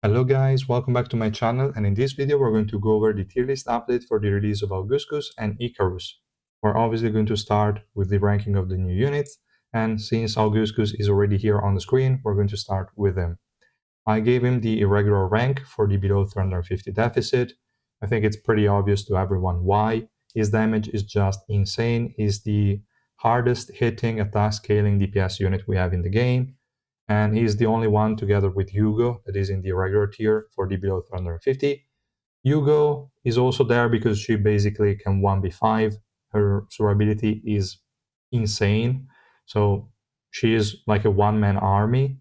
Hello guys, welcome back to my channel, and in this video we're going to go over the tier list update for the release of Augusgus and Icarus. We're obviously going to start with the ranking of the new units, and since Augusgus is already here on the screen, we're going to start with him. I gave him the irregular rank for the below 350 deficit. I think it's pretty obvious to everyone why. His damage is just insane. He's the hardest hitting attack scaling DPS unit we have in the game, and he's the only one together with Hugo that is in the regular tier for the below 350. Hugo is also there because she basically can 1v5. Her survivability is insane, so she is like a one-man army.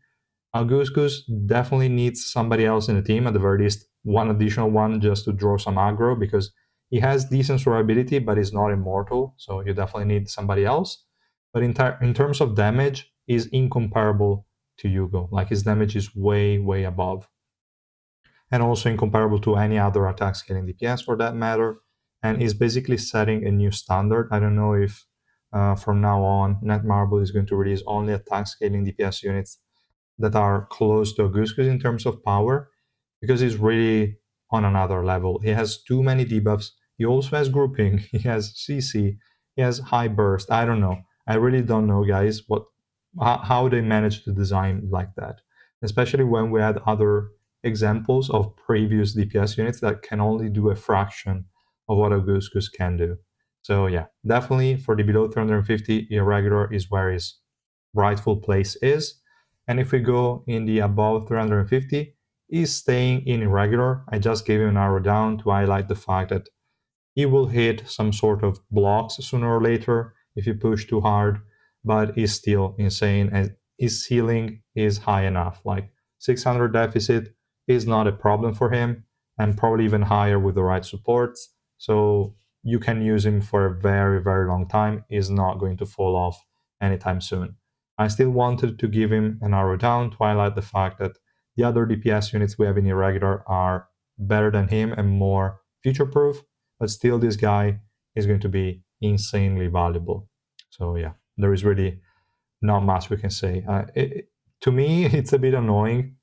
Augustus definitely needs somebody else in the team, at the very least one additional one, just to draw some aggro, because he has decent survivability but is not immortal, so you definitely need somebody else. But in terms of damage, is incomparable to Hugo. Like, his damage is way above, and also incomparable to any other attack scaling DPS for that matter, and is basically setting a new standard. I don't know if from now on Netmarble is going to release only attack scaling DPS units that are close to Augustus in terms of power, because he's really on another level. He has too many debuffs. He also has grouping. He has CC. He has high burst. I don't know. I really don't know, guys, how they managed to design like that. Especially when we had other examples of previous DPS units that can only do a fraction of what Augustus can do. So yeah, definitely for the below 350, irregular is where his rightful place is. And if we go in the above 350, he's staying in irregular. I just gave him an arrow down to highlight the fact that he will hit some sort of blocks sooner or later if you push too hard, but he's still insane, and his ceiling is high enough. Like 600 deficit is not a problem for him, and probably even higher with the right supports. So you can use him for a very long time. He's not going to fall off anytime soon. I still wanted to give him an arrow down to highlight the fact that the other DPS units we have in irregular are better than him and more future proof, but still this guy is going to be insanely valuable. So yeah, there is really not much we can say. To me, it's a bit annoying.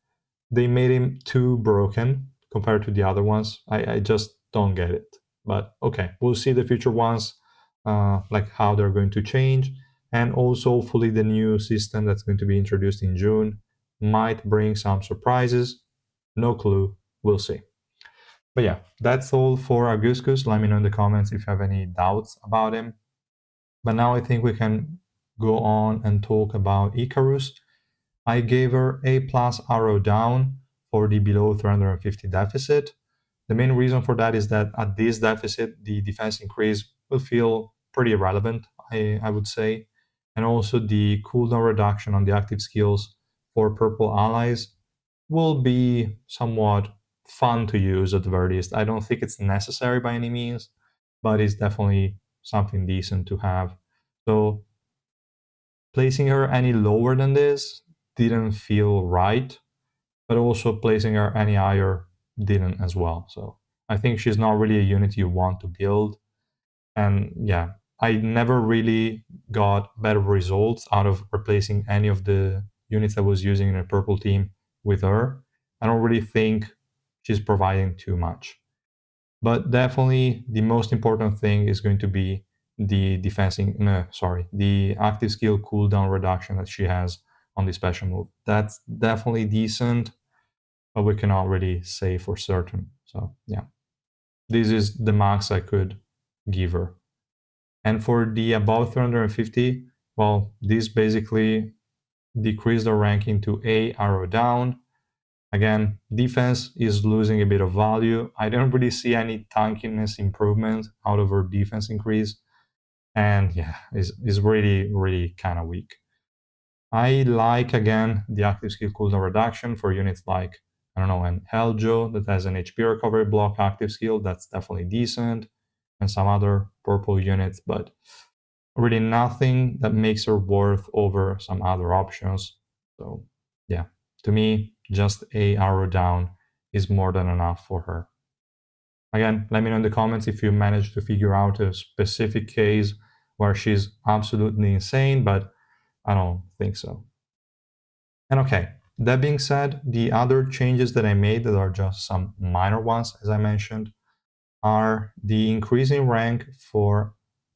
They made him too broken compared to the other ones. I just don't get it. But okay, we'll see the future ones, like how they're going to change. And also, hopefully, the new system that's going to be introduced in June might bring some surprises. No clue. We'll see. But yeah, that's all for Augustus. Let me know in the comments if you have any doubts about him. But now I think we can go on and talk about Icarus. I gave her A plus arrow down for the below 350 deficit. The main reason for that is that at this deficit, the defense increase will feel pretty irrelevant, I would say. And also the cooldown reduction on the active skills for purple allies will be somewhat fun to use at the very least. I don't think it's necessary by any means, but it's definitely something decent to have. So placing her any lower than this didn't feel right, but also placing her any higher didn't as well. So I think she's not really a unit you want to build. And yeah, I never really got better results out of replacing any of the units I was using in a purple team with her. I don't really think she's providing too much. But definitely the most important thing is going to be the the active skill cooldown reduction that she has on the special move. That's definitely decent, but we cannot really say for certain. So yeah, this is the max I could give her. And for the above 350, well, this basically decreased the ranking to A, arrow down. Again, defense is losing a bit of value. I don't really see any tankiness improvement out of her defense increase. And yeah, is really kind of weak. I like, again, the active skill cooldown reduction for units like, I don't know, an Heljo that has an HP recovery block active skill. That's definitely decent. And some other purple units, but really nothing that makes her worth over some other options. So yeah, to me, just a arrow down is more than enough for her. Again, let me know in the comments if you managed to figure out a specific case where she's absolutely insane, but I don't think so. And okay, That being said, the other changes that I made that are just some minor ones, as I mentioned, are the increasing rank for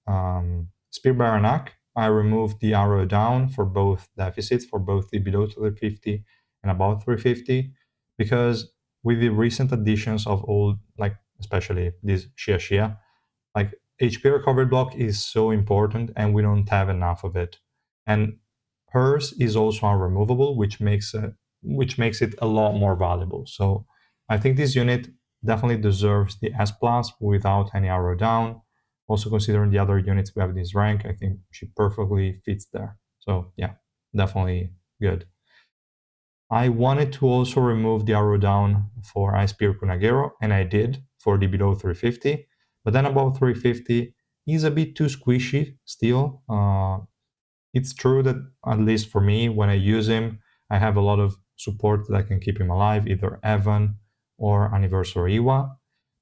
Spear Baranak. I removed the arrow down for both deficits, for both the below 350 and above 350, because with the recent additions of old, like especially this Shia, like HP recovery block is so important and we don't have enough of it. And hers is also unremovable, which makes it a lot more valuable. So I think this unit definitely deserves the S plus without any arrow down. Also considering the other units we have in this rank, I think she perfectly fits there. So yeah, definitely good. I wanted to also remove the arrow down for Ice Spear Kunagero, and I did for the below 350. But then above 350 is a bit too squishy still. It's true that, at least for me, when I use him, I have a lot of support that I can keep him alive, either Evan or Anniversary Iwa.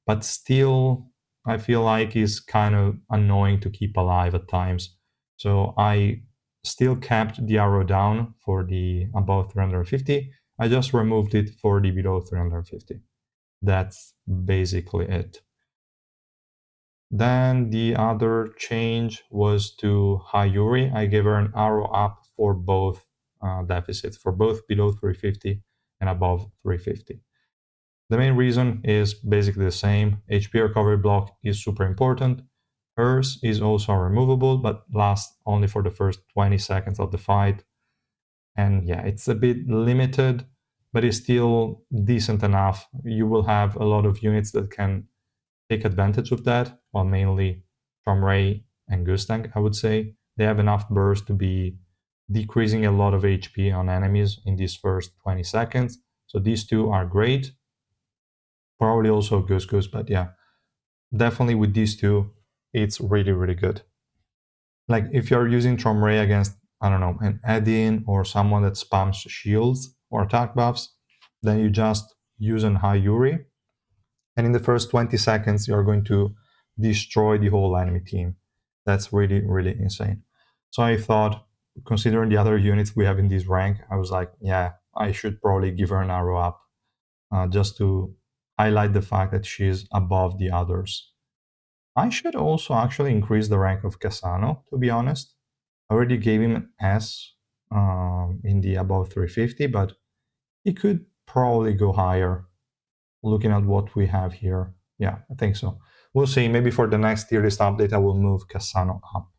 But still, I feel like he's kind of annoying to keep alive at times. So I still kept the arrow down for the above 350. I just removed it for the below 350. That's basically it. Then the other change was to Hayuri. I gave her an arrow up for both deficits, for both below 350 and above 350. The main reason is basically the same. HP recovery block is super important. Hers is also removable, but lasts only for the first 20 seconds of the fight. And yeah, it's a bit limited, but it's still decent enough. You will have a lot of units that can take advantage of that, while mainly Ray and Gustang, I would say. They have enough burst to be decreasing a lot of HP on enemies in these first 20 seconds. So these two are great. Probably also Augusgus, but yeah, definitely with these two, it's really, really good. Like if you're using Ray against, I don't know, an Edin or someone that spams shields or attack buffs, then you just use an Hayuri, and in the first 20 seconds you're going to destroy the whole enemy team. That's really, really insane. So I thought, considering the other units we have in this rank, I was like, yeah, I should probably give her an arrow up, just to highlight the fact that she's above the others. I should also actually increase the rank of Casano, to be honest. I already gave him an S in the above 350, but he could probably go higher looking at what we have here. Yeah, I think so. We'll see. Maybe for the next tier list update, I will move Cassano up.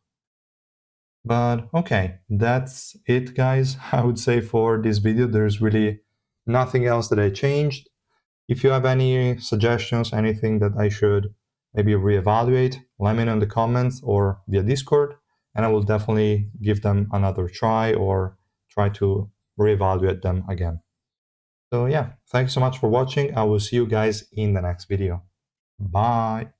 But okay, that's it, guys. I would say for this video, there's really nothing else that I changed. If you have any suggestions, anything that I should maybe reevaluate, let me know in the comments or via Discord, and I will definitely give them another try or try to reevaluate them again. So yeah, thanks so much for watching. I will see you guys in the next video. Bye.